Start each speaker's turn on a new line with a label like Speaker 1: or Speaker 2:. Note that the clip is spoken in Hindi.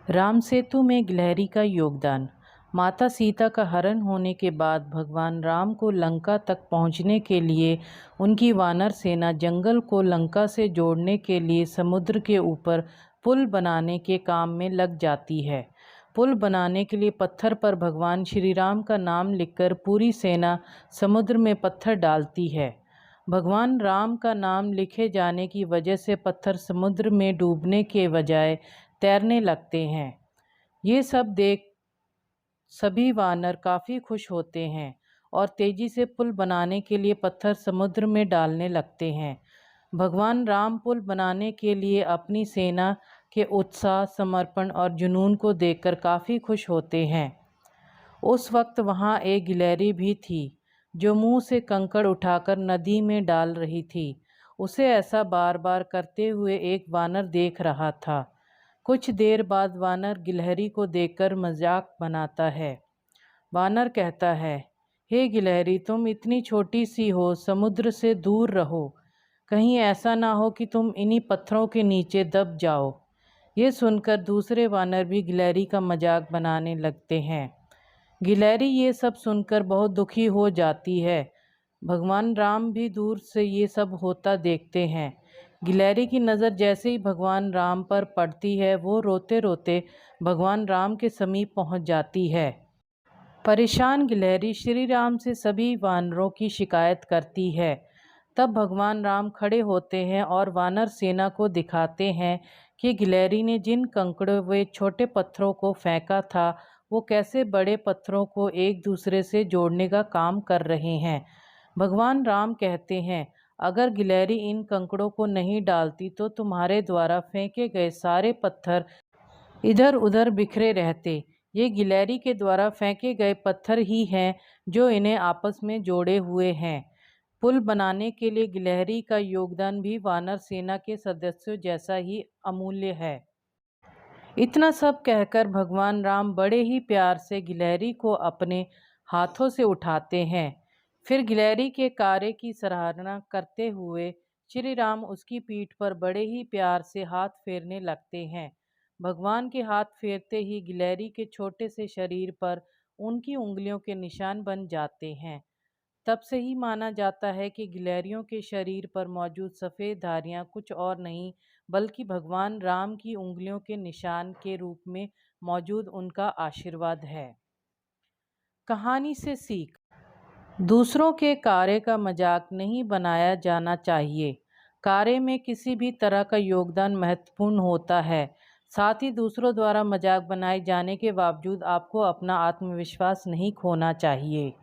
Speaker 1: राम सेतु में गिलहरी का योगदान। माता सीता का हरण होने के बाद भगवान राम को लंका तक पहुंचने के लिए उनकी वानर सेना जंगल को लंका से जोड़ने के लिए समुद्र के ऊपर पुल बनाने के काम में लग जाती है। पुल बनाने के लिए पत्थर पर भगवान श्री राम का नाम लिखकर पूरी सेना समुद्र में पत्थर डालती है। भगवान राम का नाम लिखे जाने की वजह से पत्थर समुद्र में डूबने के बजाय तैरने लगते हैं। ये सब देख सभी वानर काफ़ी खुश होते हैं और तेज़ी से पुल बनाने के लिए पत्थर समुद्र में डालने लगते हैं। भगवान राम पुल बनाने के लिए अपनी सेना के उत्साह, समर्पण और जुनून को देखकर काफ़ी खुश होते हैं। उस वक्त वहाँ एक गिलहरी भी थी जो मुंह से कंकड़ उठाकर नदी में डाल रही थी। उसे ऐसा बार बार करते हुए एक वानर देख रहा था। कुछ देर बाद वानर गिलहरी को देखकर मजाक बनाता है। वानर कहता है, हे गिलहरी, तुम इतनी छोटी सी हो, समुद्र से दूर रहो। कहीं ऐसा ना हो कि तुम इन्हीं पत्थरों के नीचे दब जाओ। ये सुनकर दूसरे वानर भी गिलहरी का मजाक बनाने लगते हैं। गिलहरी ये सब सुनकर बहुत दुखी हो जाती है। भगवान राम भी दूर से ये सब होता देखते हैं। गिलहरी की नज़र जैसे ही भगवान राम पर पड़ती है, वो रोते रोते भगवान राम के समीप पहुंच जाती है। परेशान गिलहरी श्री राम से सभी वानरों की शिकायत करती है। तब भगवान राम खड़े होते हैं और वानर सेना को दिखाते हैं कि गिलहरी ने जिन कंकड़ों व छोटे पत्थरों को फेंका था, वो कैसे बड़े पत्थरों को एक दूसरे से जोड़ने का काम कर रहे हैं। भगवान राम कहते हैं, अगर गिलहरी इन कंकड़ों को नहीं डालती तो तुम्हारे द्वारा फेंके गए सारे पत्थर इधर उधर बिखरे रहते। ये गिलहरी के द्वारा फेंके गए पत्थर ही हैं जो इन्हें आपस में जोड़े हुए हैं। पुल बनाने के लिए गिलहरी का योगदान भी वानर सेना के सदस्यों जैसा ही अमूल्य है। इतना सब कहकर भगवान राम बड़े ही प्यार से गिलहरी को अपने हाथों से उठाते हैं। फिर गिलहरी के कार्य की सराहना करते हुए श्री राम उसकी पीठ पर बड़े ही प्यार से हाथ फेरने लगते हैं। भगवान के हाथ फेरते ही गिलहरी के छोटे से शरीर पर उनकी उंगलियों के निशान बन जाते हैं। तब से ही माना जाता है कि गिलहरियों के शरीर पर मौजूद सफ़ेद धारियाँ कुछ और नहीं बल्कि भगवान राम की उंगलियों के निशान के रूप में मौजूद उनका आशीर्वाद है। कहानी से सीख। दूसरों के कार्य का मजाक नहीं बनाया जाना चाहिए। कार्य में किसी भी तरह का योगदान महत्वपूर्ण होता है। साथ ही दूसरों द्वारा मजाक बनाए जाने के बावजूद आपको अपना आत्मविश्वास नहीं खोना चाहिए।